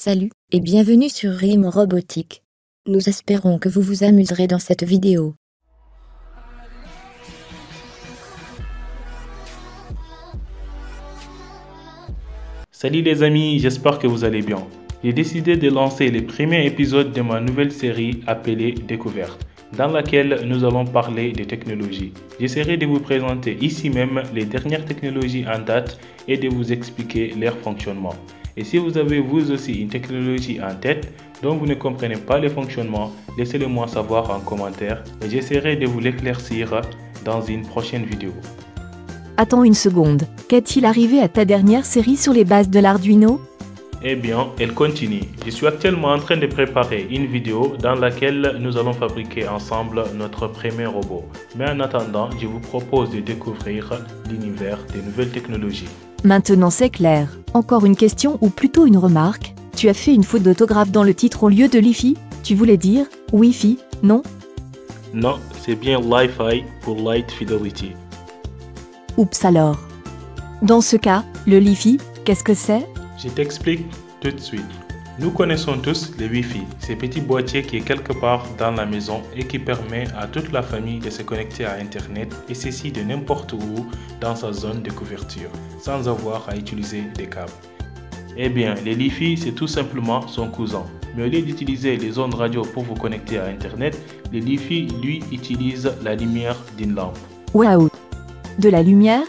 Salut, et bienvenue sur RIM Robotique. Nous espérons que vous vous amuserez dans cette vidéo. Salut les amis, j'espère que vous allez bien. J'ai décidé de lancer les premiers épisodes de ma nouvelle série appelée Découverte, dans laquelle nous allons parler des technologies. J'essaierai de vous présenter ici même les dernières technologies en date et de vous expliquer leur fonctionnement. Et si vous avez vous aussi une technologie en tête dont vous ne comprenez pas le fonctionnement, laissez-le moi savoir en commentaire et j'essaierai de vous l'éclaircir dans une prochaine vidéo. Attends une seconde, qu'est-il arrivé à ta dernière série sur les bases de l'Arduino? Eh bien, elle continue. Je suis actuellement en train de préparer une vidéo dans laquelle nous allons fabriquer ensemble notre premier robot. Mais en attendant, je vous propose de découvrir l'univers des nouvelles technologies. Maintenant c'est clair. Encore une question ou plutôt une remarque. Tu as fait une faute d'orthographe dans le titre au lieu de Li-Fi. Tu voulais dire Wi-Fi, non? Non, c'est bien Li-Fi pour Light Fidelity. Oups alors. Dans ce cas, le Li-Fi, qu'est-ce que c'est? Je t'explique tout de suite. Nous connaissons tous le Wi-Fi, ces petits boîtiers qui est quelque part dans la maison et qui permet à toute la famille de se connecter à Internet et ceci de n'importe où dans sa zone de couverture, sans avoir à utiliser des câbles. Eh bien, le Wi-Fi c'est tout simplement son cousin. Mais au lieu d'utiliser les ondes radio pour vous connecter à Internet, le Wi-Fi lui utilise la lumière d'une lampe. Waouh! De la lumière?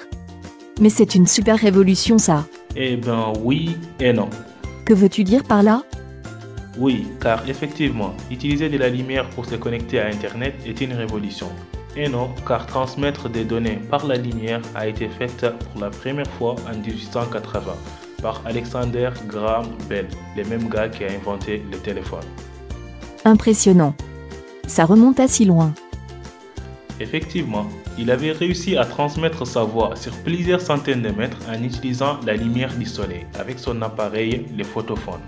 Mais c'est une super révolution ça. Eh ben oui et non. Que veux-tu dire par là? Oui, car effectivement, utiliser de la lumière pour se connecter à Internet est une révolution. Et non, car transmettre des données par la lumière a été fait pour la première fois en 1880 par Alexander Graham Bell, le même gars qui a inventé le téléphone. Impressionnant. Ça remonte à si loin. Effectivement, il avait réussi à transmettre sa voix sur plusieurs centaines de mètres en utilisant la lumière du soleil avec son appareil, le photophone.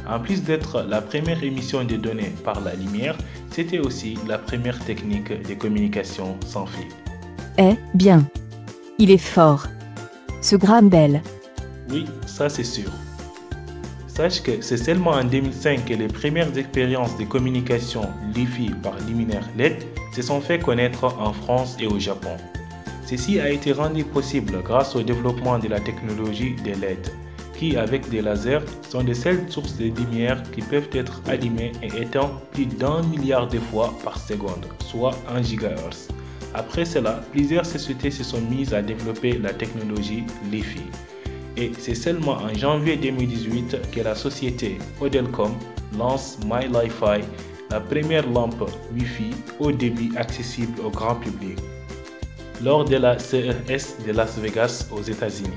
En plus d'être la première émission de données par la lumière, c'était aussi la première technique de communication sans fil. Eh bien, il est fort. Ce Graham Bell. Oui, ça c'est sûr. Sache que c'est seulement en 2005 que les premières expériences de communication Li-Fi par luminaire LED se sont fait connaître en France et au Japon. Ceci a été rendu possible grâce au développement de la technologie des LED, qui avec des lasers sont les seules sources de lumière qui peuvent être allumées et éteintes plus d'1 milliard de fois par seconde, soit 1 GHz. Après cela, plusieurs sociétés se sont mises à développer la technologie Li-Fi. Et c'est seulement en janvier 2018 que la société Audelcom lance MyLiFi, la première lampe Wi-Fi au débit accessible au grand public, lors de la CES de Las Vegas aux États-Unis.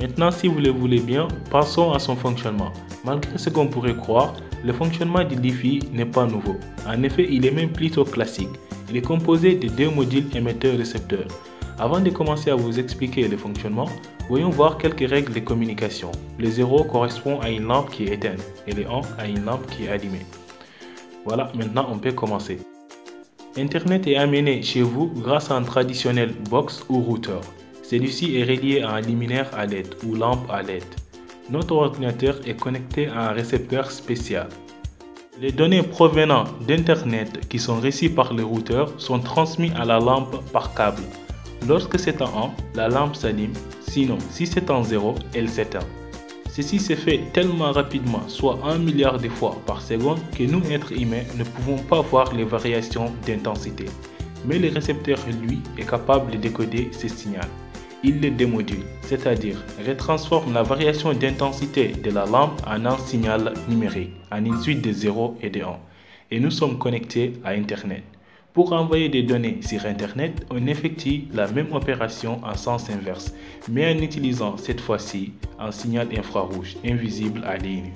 Maintenant, si vous le voulez bien, passons à son fonctionnement. Malgré ce qu'on pourrait croire, le fonctionnement du Li-Fi n'est pas nouveau. En effet, il est même plutôt classique. Il est composé de deux modules émetteurs-récepteurs. Avant de commencer à vous expliquer le fonctionnement, voyons voir quelques règles de communication. Le 0 correspond à une lampe qui est éteinte et le 1 à une lampe qui est allumée. Voilà, maintenant on peut commencer. Internet est amené chez vous grâce à un traditionnel box ou routeur. Celui-ci est relié à un luminaire à LED ou lampe à LED. Notre ordinateur est connecté à un récepteur spécial. Les données provenant d'Internet qui sont reçues par le routeur sont transmises à la lampe par câble. Lorsque c'est en 1, la lampe s'allume, sinon si c'est en 0, elle s'éteint. Ceci se fait tellement rapidement, soit 1 milliard de fois par seconde, que nous, êtres humains, ne pouvons pas voir les variations d'intensité. Mais le récepteur, lui, est capable de décoder ce signal. Il le démodule, c'est-à-dire retransforme la variation d'intensité de la lampe en un signal numérique, en une suite de 0 et de 1. Et nous sommes connectés à Internet. Pour envoyer des données sur Internet, on effectue la même opération en sens inverse, mais en utilisant cette fois-ci un signal infrarouge invisible à l'œil nu.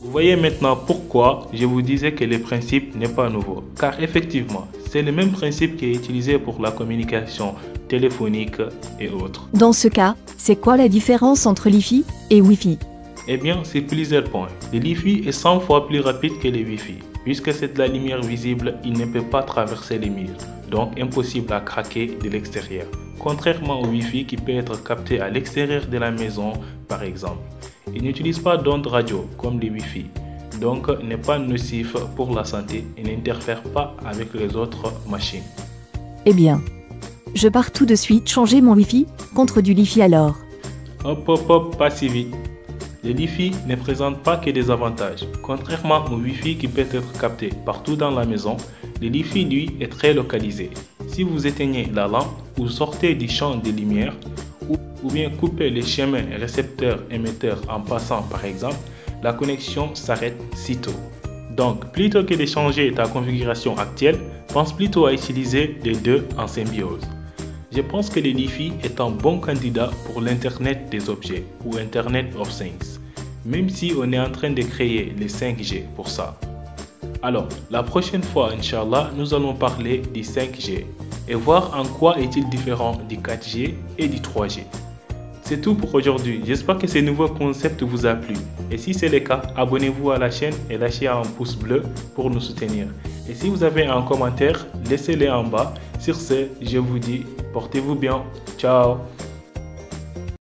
Vous voyez maintenant pourquoi je vous disais que le principe n'est pas nouveau, car effectivement, c'est le même principe qui est utilisé pour la communication téléphonique et autres. Dans ce cas, c'est quoi la différence entre Li-Fi et Wi-Fi? Eh bien, c'est plusieurs points. Le Li-Fi est 100 fois plus rapide que le Wi-Fi. Puisque c'est de la lumière visible, il ne peut pas traverser les murs, donc impossible à craquer de l'extérieur. Contrairement au Wi-Fi qui peut être capté à l'extérieur de la maison, par exemple. Il n'utilise pas d'ondes radio comme les Wi-Fi, donc n'est pas nocif pour la santé et n'interfère pas avec les autres machines. Eh bien, je pars tout de suite changer mon Wi-Fi contre du Li-Fi alors. Hop, pas si vite. Le Li-Fi ne présente pas que des avantages. Contrairement au Wi-Fi qui peut être capté partout dans la maison, le Li-Fi lui est très localisé. Si vous éteignez la lampe ou sortez du champ de lumière ou bien coupez les chemins récepteur-émetteur en passant par exemple, la connexion s'arrête sitôt. Donc, plutôt que de changer ta configuration actuelle, pense plutôt à utiliser les deux en symbiose. Je pense que le Li-Fi est un bon candidat pour l'Internet des objets ou Internet of Things, même si on est en train de créer les 5G pour ça. Alors, la prochaine fois, Inch'Allah, nous allons parler du 5G et voir en quoi est-il différent du 4G et du 3G. C'est tout pour aujourd'hui. J'espère que ce nouveau concept vous a plu. Et si c'est le cas, abonnez-vous à la chaîne et lâchez un pouce bleu pour nous soutenir. Et si vous avez un commentaire, laissez-le en bas. Sur ce, je vous dis, portez-vous bien. Ciao.